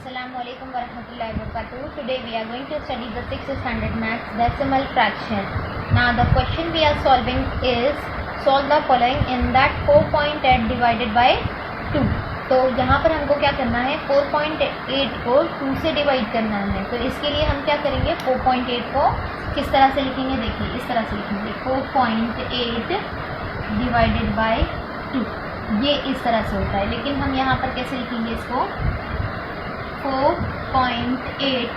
Assalamualaikum warahmatullahi wabarakatuh. Today we are going to study the 6th standard maths decimal fraction. Now the question we are solving is solve the following in that 4.8 divided by 2. तो यहाँ पर हमको क्या करना है, 4.8 को 2 से divide करना है. तो इसके लिए हम क्या करेंगे, 4.8 को किस तरह से लिखेंगे, देखिए इस तरह से लिखेंगे 4.8 डिवाइडेड बाय 2. ये इस तरह से होता है, लेकिन हम यहाँ पर कैसे लिखेंगे इसको, 4.8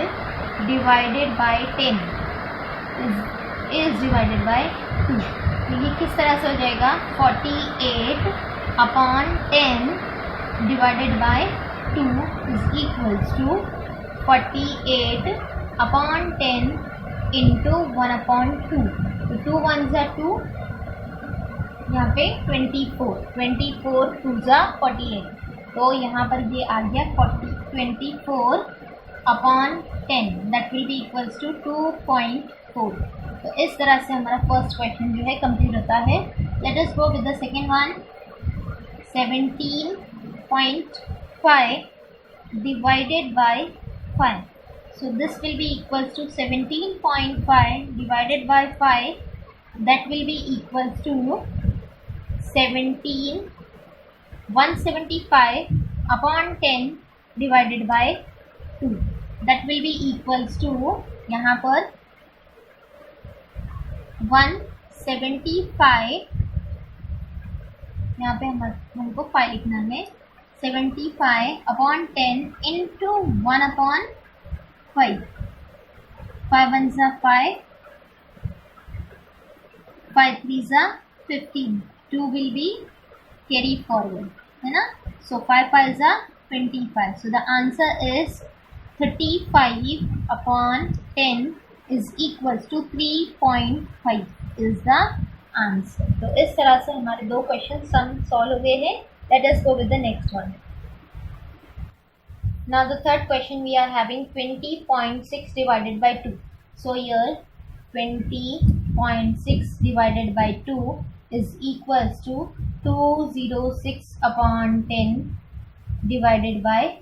divided by 10 is divided by 2. तो ये किस तरह से हो जाएगा, 48 upon 10 divided by 2 is equals to 48 upon 10 into 1 upon 2. तो 2 1 ज़ा 2, यहाँ पे 24 2 ज़ा 48. तो यहाँ पर ये आ गया 24 upon 10 that will be equals to 2.4. तो इस तरह से हमारा फर्स्ट क्वेश्चन जो है कंप्लीट होता है. Let us go with the second one. 17.5 divided by 5. So this will be equals to 17.5 divided by 5 that will be equals to 175 upon 10 divided by 2. That will be equals to, यहाँ पर 175, यहाँ पे हमको 5 लिखना है, 75 upon 10 into 1 upon 5. 5 1 ज़ा 5, 5 3 ज़ा 15. 2 will be carry forward, है ना. So 5 5 ज़ा 25. So the answer is 35 upon 10 is equals to 3.5 is the answer. तो इस तरह से हमारे दो क्वेश्चन सम सॉल्व हो गए हैं. Let us go with the next one. Now the third question we are having 20.6 divided by 2. So here 20.6 divided by 2 is equals to 206 upon 10 divided by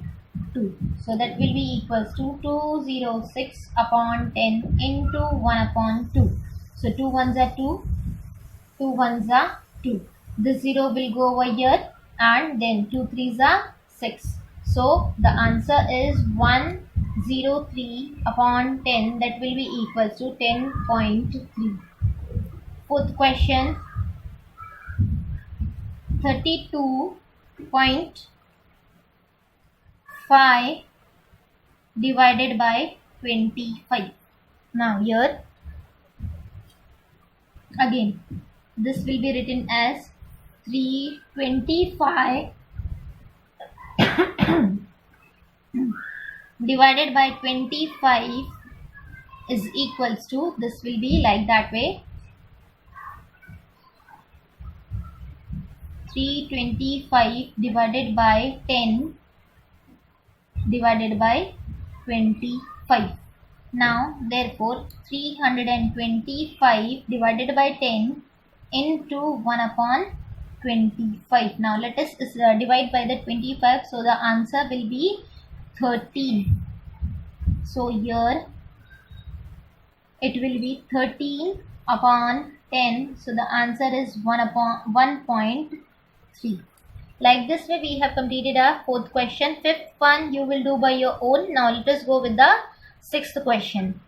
2. So that will be equals to 206 upon 10 into 1 upon 2. So 2 1 ज़ा 2, 2 1 ज़ा 2. This 0 will go over here and then 2 3 ज़ा 6. So the answer is 103 upon 10 that will be equals to 10.3. Fourth question, 32.5 divided by 25. Now here again this will be written as 325 divided by 25 is equals to, this will be like that way, 325 divided by 10 divided by 25. Now therefore 325 divided by 10 into 1 upon 25. Now let us divide by the 25. So the answer will be 13. So here it will be 13 upon 10. So the answer is 1 upon 1.3. Like this way we have completed our fourth question. Fifth one you will do by your own. Now let us go with the sixth question.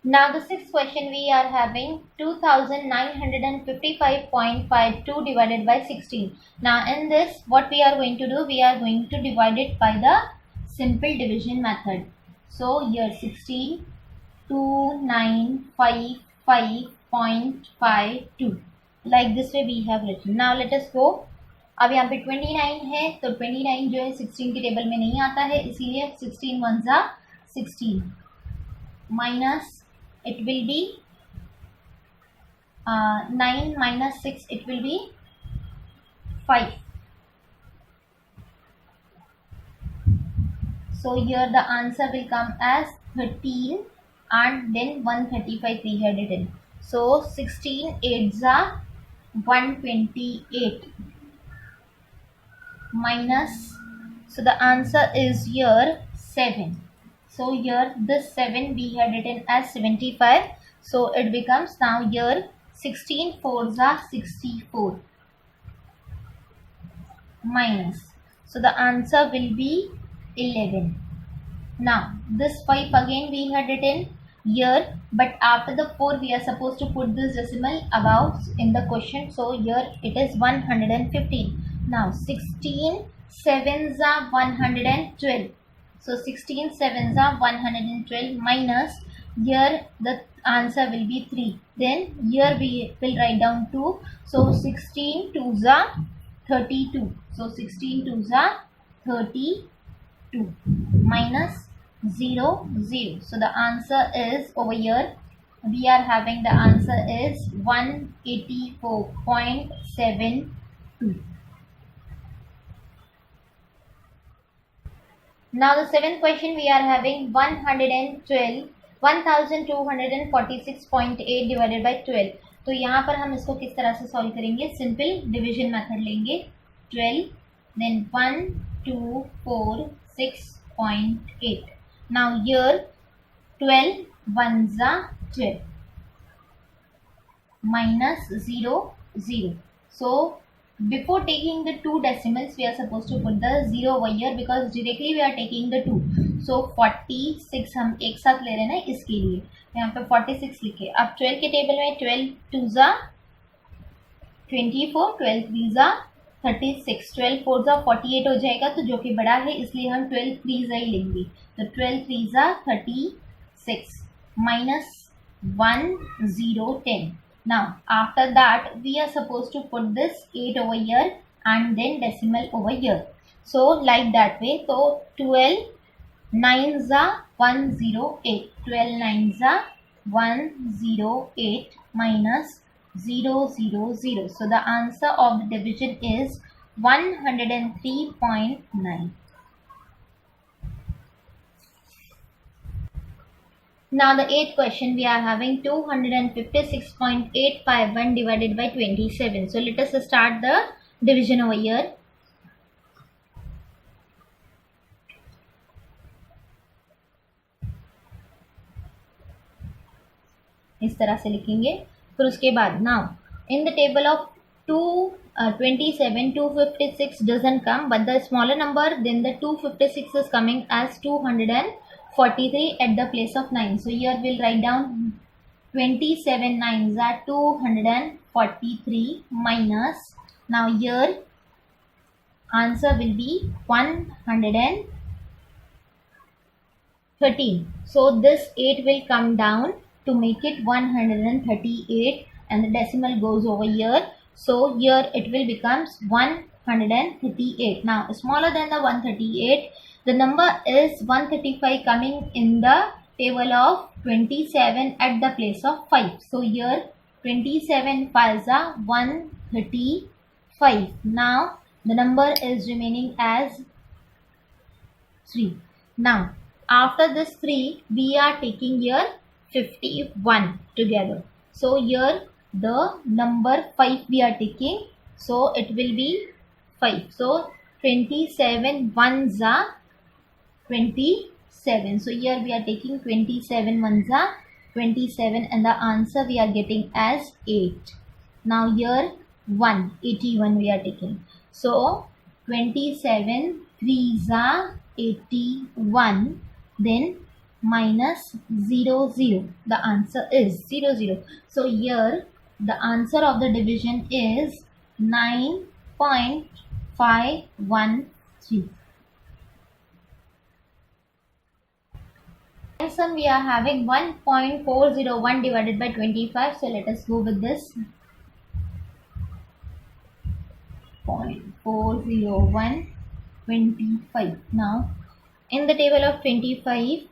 Now the sixth question we are having 2955.52 divided by 16. Now in this what we are going to do, we are going to divide it by the simple division method. So here 16 2955.52. Like this way we have written. Now let us go. अब यहाँ पे 29 है, तो 29 जो है 16 की table में नहीं आता है, इसीलिए 16 1 ज़ा 16 minus it will be 9 minus 6, it will be 5. So here the answer will come as 13 and then 135 we had written. So 16 8 ज़ा 128 minus So the answer is here 7. So here this 7 we had written as 75. So it becomes now here 16 fours are 64 minus. So the answer will be 11. Now this 5 again we had written here, but after the 4 we are supposed to put this decimal above in the question. So here it is 115. Now 16 sevens are 112. So 16 sevens are 112 minus, here the answer will be 3. Then here we will write down 2. So 16 twos are 32. So 16 twos are 32 minus 0, 0. So the answer is over here, we are having the answer is 184.72. Now the seventh question we are having 1246.8 divided by 12. तो यहाँ पर हम इसको किस तरह से solve करेंगे? Simple division method लेंगे. 12 then 1246.8. Now here 12 ones are 12 minus 0, 0. So before taking the two decimals we are supposed to put the 0 over here because directly we are taking the 2. So 46 हम एक साथ ले रहे हैं ना, इसके लिए यहाँ पे 46 लिखे. अब 12 के टेबल में 12 twos are 24, 12 threes are 36, 12 fours are 48 हो जाएगा. तो जो कि बड़ा है इसलिए हम 12 threes ही लेंगे. तो 12 threes are 36 minus 1, 0, 10. Now after that we are supposed to put this 8 over here and then decimal over here. So like that way. So 12 nines are 108. 12 nines are 108 minus 0, 0, 0. So the answer of the division is 103.9. Now the eighth question we are having 256.851 divided by 27. So let us start the division over here. इस तरह से लिखेंगे. फिर उसके बाद now in the table of 27 256 doesn't come, but the smaller number then the 256 is coming as 243 at the place of 9. So here we'll write down 27 nines are 243 minus, now here answer will be 113. So this 8 will come down to make it 138 and the decimal goes over here. So here it will becomes 138. Now smaller than the 138, the number is 135 coming in the table of 27 at the place of 5. So here 27 5s are 135. Now the number is remaining as 3. Now after this 3 we are taking here 51 together. So here the number 5 we are taking, so it will be 5. So 27 ones are 27. So here we are taking 27 ones are 27 and the answer we are getting as 8. Now here 81 we are taking. So 27 threes are 81, then minus 0, 0. The answer is 0, 0. So here the answer of the division is 9.513. Next one we are having 1.401 divided by 25. So let us go with this. 0.401 25. Now in the table of 25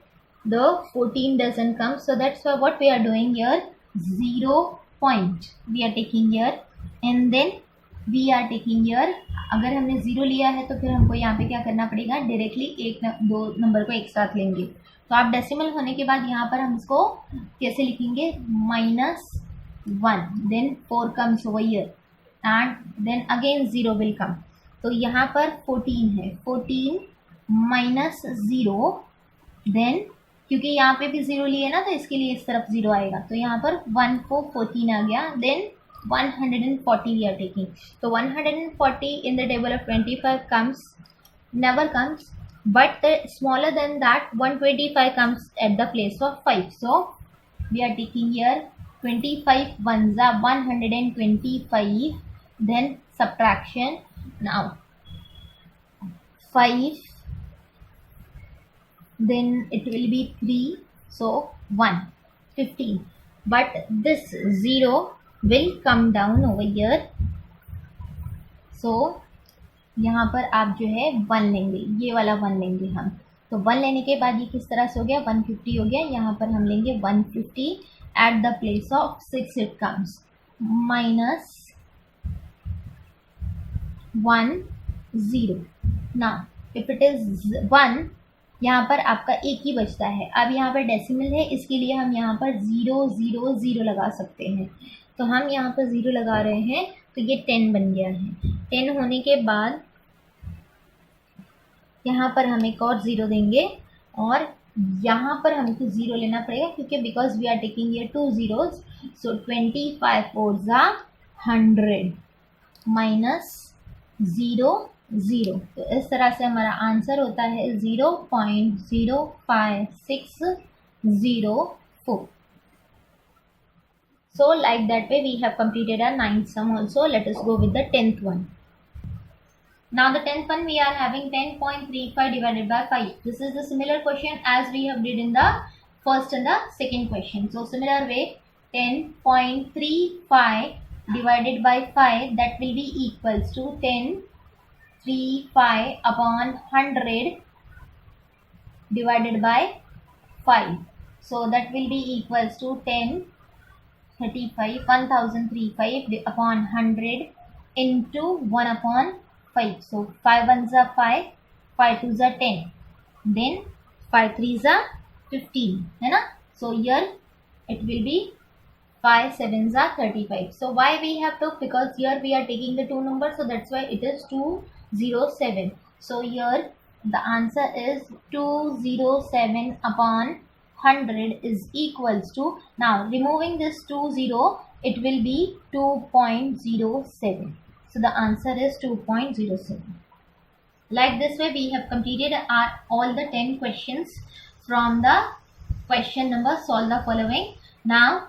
the 14 doesn't come, so that's why what we are doing here, 0 point we are taking here and then we are taking here. अगर हमने 0 लिया है तो फिर हमको यहाँ पे क्या करना पड़ेगा, डायरेक्टली दो नंबर को एक साथ लेंगे. तो आप डेसिमल होने के बाद यहाँ पर हम इसको कैसे लिखेंगे, -1 then 4 comes over here and then again 0 will come. तो यहाँ पर 14 है, 14 माइनस 0, देन क्योंकि यहाँ पे भी 0 लिए ना तो इसके लिए इस तरफ 0 आएगा, तो यहाँ पर 1 को 14 आ गया, देन 140 वी आर टेकिंग, तो 140 in the table of 25 comes never comes, but smaller than that 125 comes at the place of 5, so we are taking here 25 ones are 125, then subtraction. Now 5, then it will be 3, so 1, 15, but this 0 will come down over here, so यहाँ पर आप जो है 1 लेंगे, ये वाला 1 लेंगे हम, तो 1 लेने के बाद ये किस तरह से हो गया, 150 हो गया, यहाँ पर हम लेंगे 150 at the place of 6 it comes minus 1 0. now if it is 1, यहाँ पर आपका एक ही बचता है, अब यहाँ पर डेसिमल है इसके लिए हम यहाँ पर 0 0 0 लगा सकते हैं, तो हम यहाँ पर 0 लगा रहे हैं, तो ये 10 बन गया है। 10 होने के बाद यहाँ पर हम एक और 0 देंगे, और यहाँ पर हमको 0 लेना पड़ेगा क्योंकि बिकॉज वी आर टेकिंग ये 2 zeros, so 25 4s are 100 minus 0 0, तो इस तरह से हमारा आंसर होता है 0.05604. So like that way we have completed our 9th sum also. Let us go with the 10th one. Now the 10th one we are having 10.35 divided by 5. This is the similar question as we have did in the first and the second question. So similar way 10.35 divided by 5, that will be equals to 10.35 upon 100 divided by 5. So that will be equals to 1035 upon 100 into 1 upon 5. So 5 ones are 5, 5 twos are 10, then 5 threes are 15, है ना? So here it will be 5 sevens are 35. So why we have to, because here we are taking the two numbers, so that's why it is 207. So here the answer is 207 upon 100 is equals to, now removing this 20, it will be 2.07. So the answer is 2.07. Like this way we have completed all the 10 questions from the question number solve the following. Now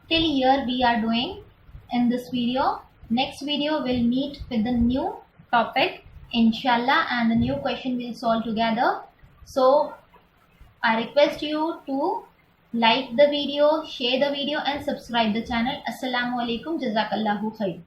till here we are doing in this video. Next video will meet with the new topic inshallah, and the new question will solve together. So I request you to like the video, share the video and subscribe the channel. Assalamu alaikum, jazakallahu khair.